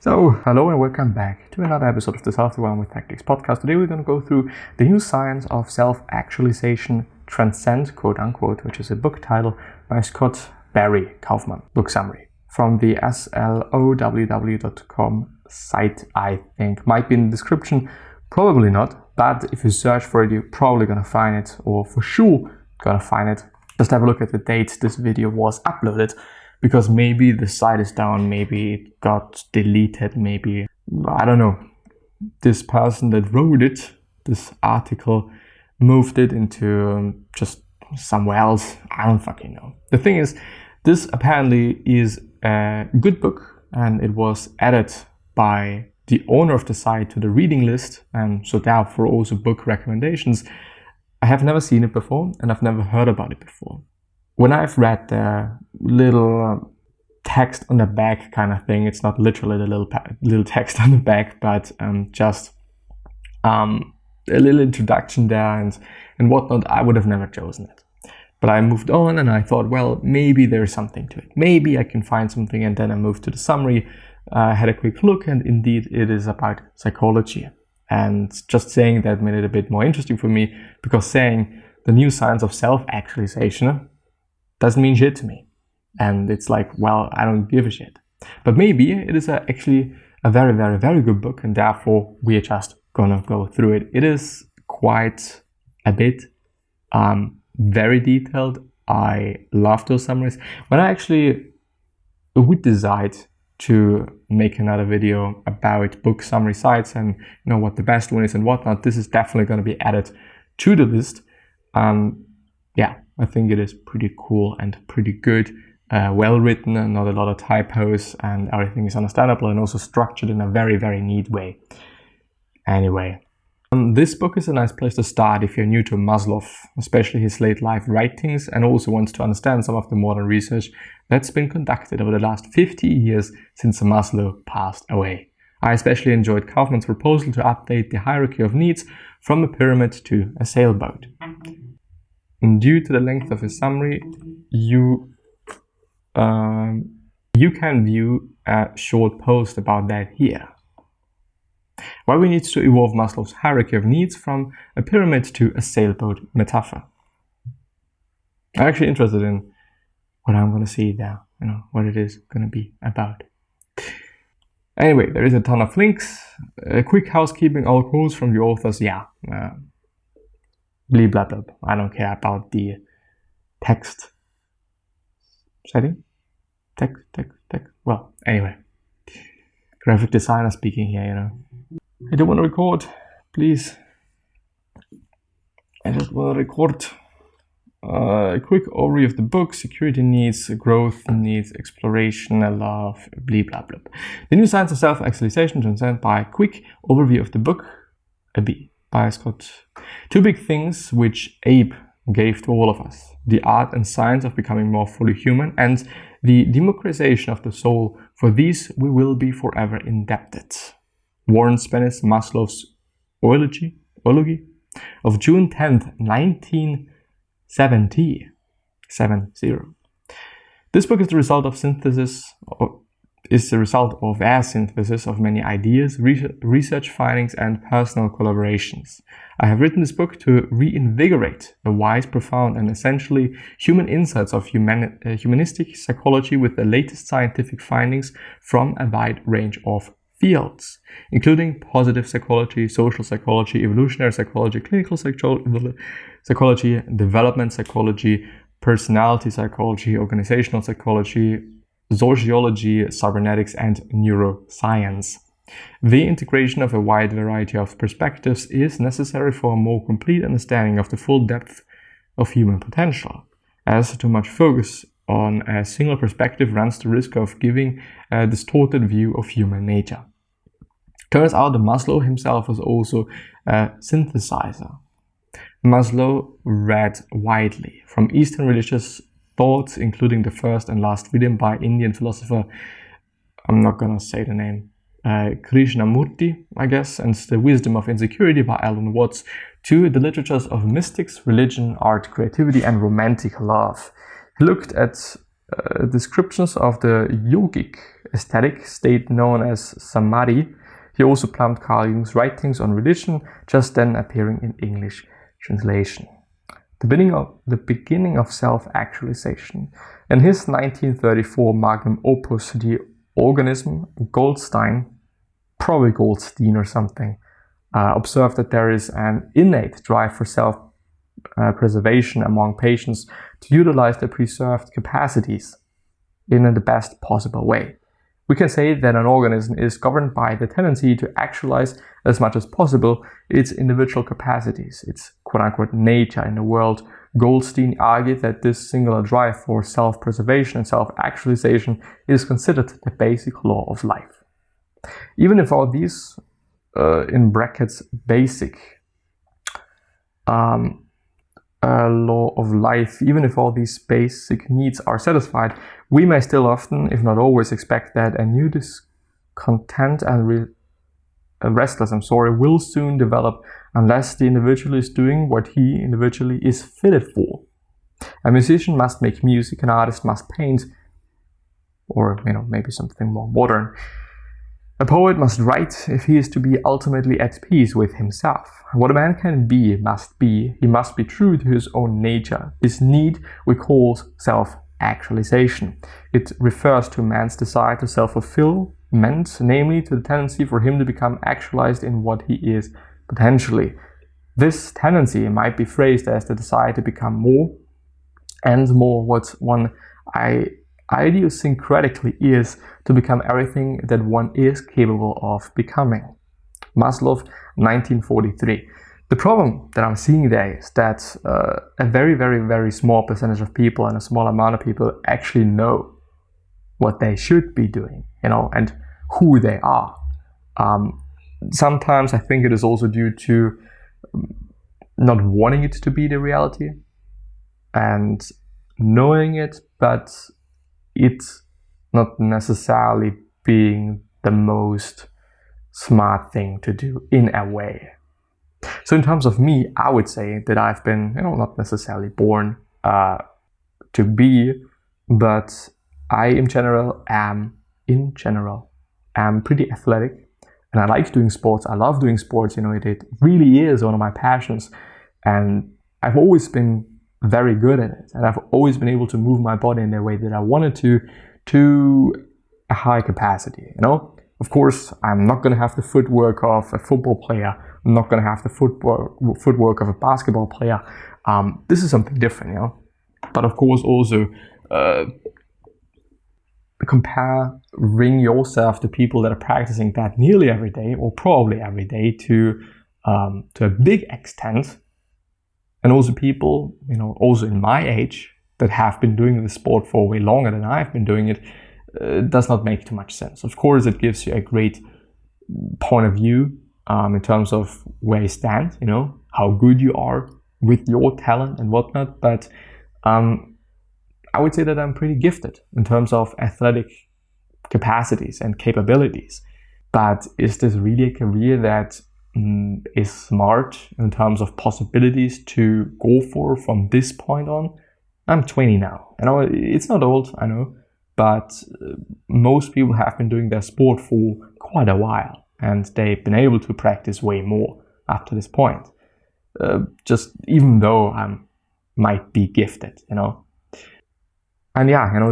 So, hello and welcome back to another episode of the Self-Development with Tactics podcast. Today we're going to go through the new science of self-actualization, Transcend, quote unquote, which is a book title by Scott Barry Kaufman. Book summary from the SLOWW.com site, I think. Might be in the description, probably not, but if you search for it, you're probably going to find it, or for sure going to find it. Just have a look at the date this video was uploaded, because maybe the site is down, maybe it got deleted, maybe, I don't know. This person that wrote it, this article, moved it into just somewhere else. I don't fucking know. The thing is, this apparently is a good book, and it was added by the owner of the site to the reading list, and so therefore also book recommendations. I have never seen it before, and I've never heard about it before. When I've read the little text on the back kind of thing, it's not literally the little text on the back, but just a little introduction there and whatnot, I would have never chosen it. But I moved on and I thought, well, maybe there's something to it. Maybe I can find something, and then I moved to the summary, had a quick look, and indeed it is about psychology. And just saying that made it a bit more interesting for me, because saying the new science of self-actualization doesn't mean shit to me. And it's like, well, I don't give a shit. But maybe it is actually a very, very, very good book, and therefore we are just gonna go through it. It is quite a bit very detailed. I love those summaries. When I actually would decide to make another video about book summary sites and what the best one is and whatnot, this is definitely going to be added to the list. Yeah, I think it is pretty cool and pretty good, well written, and not a lot of typos, and everything is understandable and also structured in a very, very neat way. Anyway, this book is a nice place to start if you're new to Maslow, especially his late life writings, and also wants to understand some of the modern research that's been conducted over the last 50 years since Maslow passed away. I especially enjoyed Kaufman's proposal to update the hierarchy of needs from a pyramid to a sailboat. And due to the length of his summary, you can view a short post about that here. Why we need to evolve Maslow's hierarchy of needs from a pyramid to a sailboat metaphor. I'm actually interested in what I'm going to see there, what it is going to be about. Anyway, there is a ton of links. A quick housekeeping, all quotes from the authors, blah, blah, blah. I don't care about the text setting. Text. Well, anyway. Graphic designer speaking here, I don't want to record, please. I just want to record. A quick overview of the book: security needs, growth needs, exploration, love, blah, blah, blah. The new science of self-actualization, Transcend, by a quick overview of the book, a B. By Scott. Two big things which Abe gave to all of us: the art and science of becoming more fully human, and the democratization of the soul. For these we will be forever indebted. Warren Spence, Maslow's Ology of June 10th, 1970. This book is the result of a synthesis of many ideas, research findings, and personal collaborations. I have written this book to reinvigorate the wise, profound, and essentially human insights of humanistic psychology with the latest scientific findings from a wide range of fields, including positive psychology, social psychology, evolutionary psychology, clinical psychology, development psychology, personality psychology, organizational psychology, sociology, cybernetics, and neuroscience. The integration of a wide variety of perspectives is necessary for a more complete understanding of the full depth of human potential, as too much focus on a single perspective runs the risk of giving a distorted view of human nature. Turns out that Maslow himself was also a synthesizer. Maslow read widely from Eastern religious thoughts, including the first and last wisdom by Indian philosopher, I'm not gonna say the name, Krishnamurti, I guess, and The Wisdom of Insecurity by Alan Watts, to the literatures of mystics, religion, art, creativity, and romantic love. He looked at descriptions of the yogic aesthetic state known as samadhi. He also plumbed Carl Jung's writings on religion, just then appearing in English translation. The beginning of self-actualization. In his 1934 magnum opus, The Organism, Goldstein, probably Goldstein or something, observed that there is an innate drive for self-preservation among patients to utilize their preserved capacities in the best possible way. We can say that an organism is governed by the tendency to actualize as much as possible its individual capacities, its quote-unquote nature in the world. Goldstein argued that this singular drive for self-preservation and self-actualization is considered the basic law of life. Even if all these, in brackets, basic law of life, even if all these basic needs are satisfied, we may still often, if not always, expect that a new discontent and restlessness will soon develop unless the individual is doing what he individually is fitted for. A musician must make music, an artist must paint, or maybe something more modern. A poet must write if he is to be ultimately at peace with himself. What a man can be must be. He must be true to his own nature. This need we call self-actualization. It refers to man's desire to self-fulfillment, namely to the tendency for him to become actualized in what he is potentially. This tendency might be phrased as the desire to become more and more what one idiosyncratically is, to become everything that one is capable of becoming. Maslow, 1943. The problem that I'm seeing there is that a very, very, very small percentage of people and a small amount of people actually know what they should be doing, and who they are. Sometimes I think it is also due to not wanting it to be the reality and knowing it, but it's not necessarily being the most smart thing to do in a way. So in terms of me, I would say that I've been, not necessarily born to be, but I in general am pretty athletic, and I like doing sports. I love doing sports. It really is one of my passions, and I've always been very good at it, and I've always been able to move my body in the way that I wanted to a high capacity. Of course, I'm not going to have the footwork of a football player. I'm not going to have the footwork of a basketball player. This is something different, But of course, also comparing yourself to people that are practicing that nearly every day, or probably every day, to a big extent. And also people, also in my age, that have been doing the sport for way longer than I've been doing it, does not make too much sense. Of course, it gives you a great point of view in terms of where you stand, how good you are with your talent and whatnot. But I would say that I'm pretty gifted in terms of athletic capacities and capabilities. But is this really a career that is smart in terms of possibilities to go for from this point on? I'm 20 now. It's not old, I know, but most people have been doing their sport for quite a while, and they've been able to practice way more up to this point. Just even though I might be gifted, And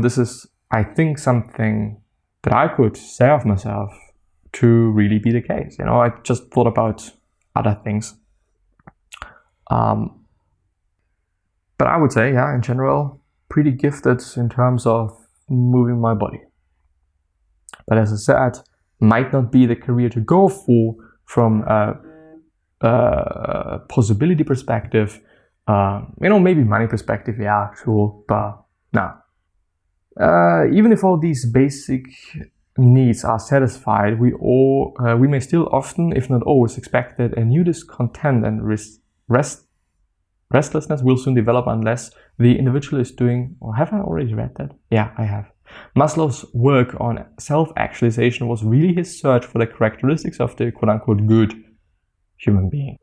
this is, I think, something that I could say of myself to really be the case. I just thought about other things. But I would say, in general, pretty gifted in terms of moving my body. But as I said, might not be the career to go for from a possibility perspective. Maybe money perspective, yeah, sure, but no. Even if all these basic needs are satisfied, we may still often, if not always, expect that a new discontent and restlessness will soon develop unless the individual is doing, or have I already read that? Yeah, I have. Maslow's work on self-actualization was really his search for the characteristics of the quote-unquote good human being.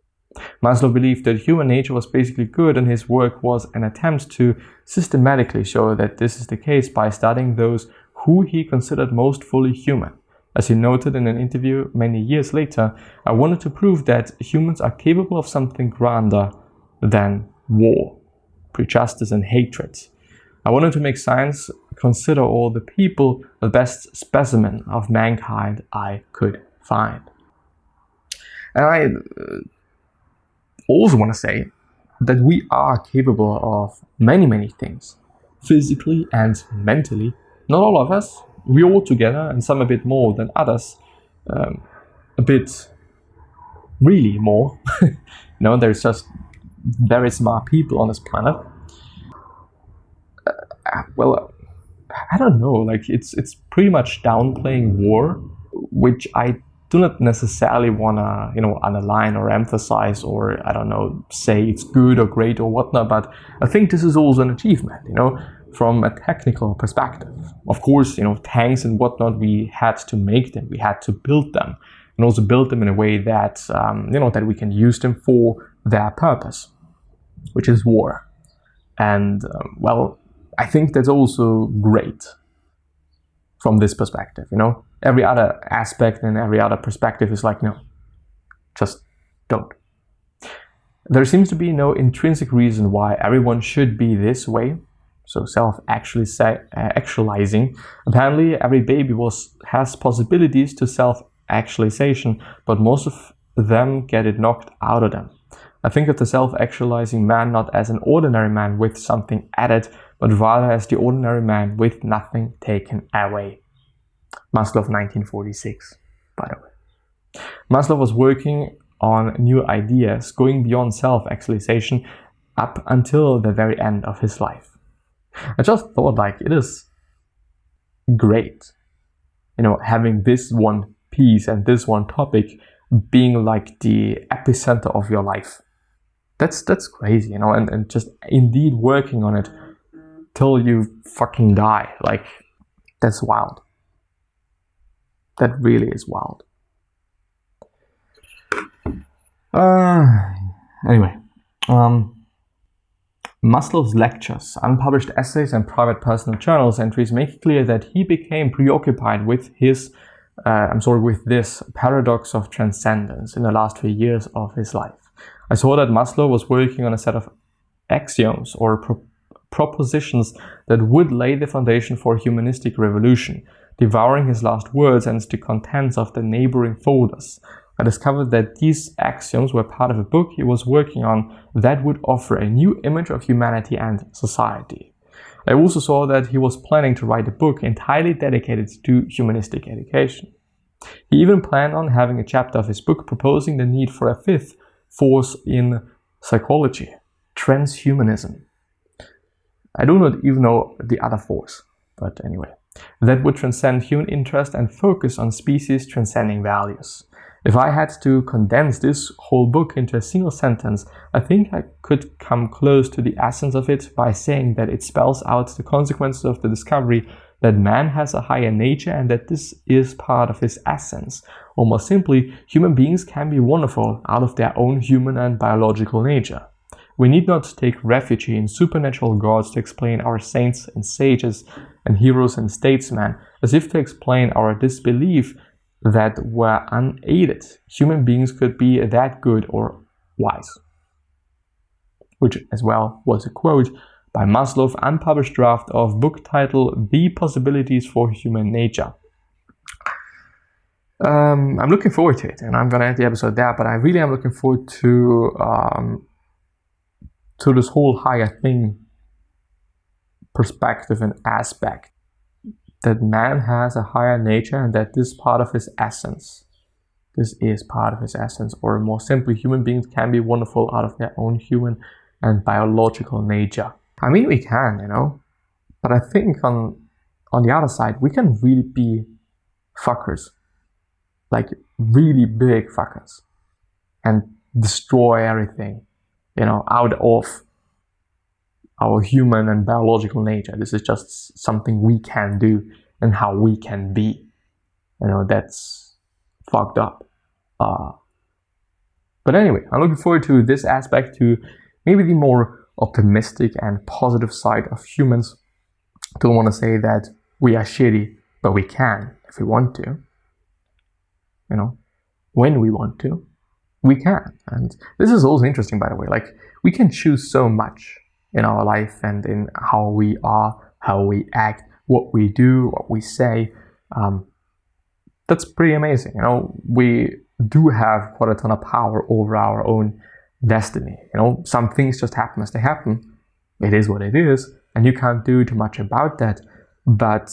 Maslow believed that human nature was basically good, and his work was an attempt to systematically show that this is the case by studying those who he considered most fully human. As he noted in an interview many years later, I wanted to prove that humans are capable of something grander than war, prejudice, and hatred. I wanted to make science consider all the people the best specimen of mankind I could find. And I also want to say that we are capable of many things, physically and mentally. Not all of us, we all together, and some a bit more than others, a bit really more. There's just very smart people on this planet. Well, I don't know, like it's pretty much downplaying war, which I do not necessarily want to, underline or emphasize, or I don't know, say it's good or great or whatnot, but I think this is also an achievement, from a technical perspective. Of course, tanks and whatnot, we had to make them, we had to build them, and also build them in a way that, that we can use them for their purpose, which is war. And, I think that's also great from this perspective, Every other aspect and every other perspective is like, no, just don't. There seems to be no intrinsic reason why everyone should be this way, so self-actualizing. Apparently, every baby has possibilities to self-actualization, but most of them get it knocked out of them. I think of the self-actualizing man not as an ordinary man with something added, but rather as the ordinary man with nothing taken away. Maslow, 1946, by the way. Maslow was working on new ideas, going beyond self-actualization up until the very end of his life. I just thought, it is great, having this one piece and this one topic being like the epicenter of your life. That's crazy, and just indeed working on it till you fucking die. That's wild. That really is wild. Anyway, Maslow's lectures, unpublished essays, and private personal journals entries make it clear that he became preoccupied with this paradox of transcendence in the last few years of his life. I saw that Maslow was working on a set of axioms or propositions that would lay the foundation for a humanistic revolution. Devouring his last words and the contents of the neighboring folders, I discovered that these axioms were part of a book he was working on that would offer a new image of humanity and society. I also saw that he was planning to write a book entirely dedicated to humanistic education. He even planned on having a chapter of his book proposing the need for a fifth force in psychology, transhumanism. I do not even know the other force, but anyway. That would transcend human interest and focus on species transcending values. If I had to condense this whole book into a single sentence, I think I could come close to the essence of it by saying that it spells out the consequences of the discovery that man has a higher nature and that this is part of his essence. Or more simply, human beings can be wonderful out of their own human and biological nature. We need not take refuge in supernatural gods to explain our saints and sages and heroes and statesmen, as if to explain our disbelief that were unaided human beings could be that good or wise. Which as well was a quote by Maslow's unpublished draft of book title The Possibilities for Human Nature. I'm looking forward to it, and I'm gonna end the episode there, but I really am looking forward to this whole higher thing perspective and aspect, that man has a higher nature and that this is part of his essence. Or more simply, human beings can be wonderful out of their own human and biological nature. I mean, we can, but I think on the other side, we can really be fuckers, like really big fuckers, and destroy everything, out of our human and biological nature. This is just something we can do and how we can be. That's fucked up. But anyway, I'm looking forward to this aspect, to maybe the more optimistic and positive side of humans. Don't want to say that we are shitty, but we can if we want to. You know, when we want to, we can. And this is also interesting, by the way. Like, we can choose so much in our life and in how we are, how we act, what we do, what we say. That's pretty amazing. You know, we do have quite a ton of power over our own destiny. You know, some things just happen as they happen. It is what it is, and you can't do too much about that. But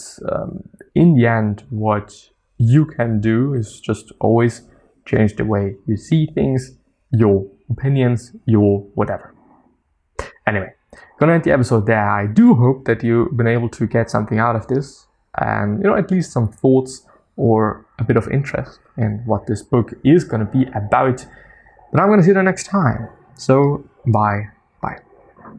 in the end, what you can do is just always change the way you see things, your opinions, your whatever. Anyway, gonna end the episode there. I do hope that you've been able to get something out of this, and you know, at least some thoughts or a bit of interest in what this book is going to be about. But I'm going to see you the next time. So, bye.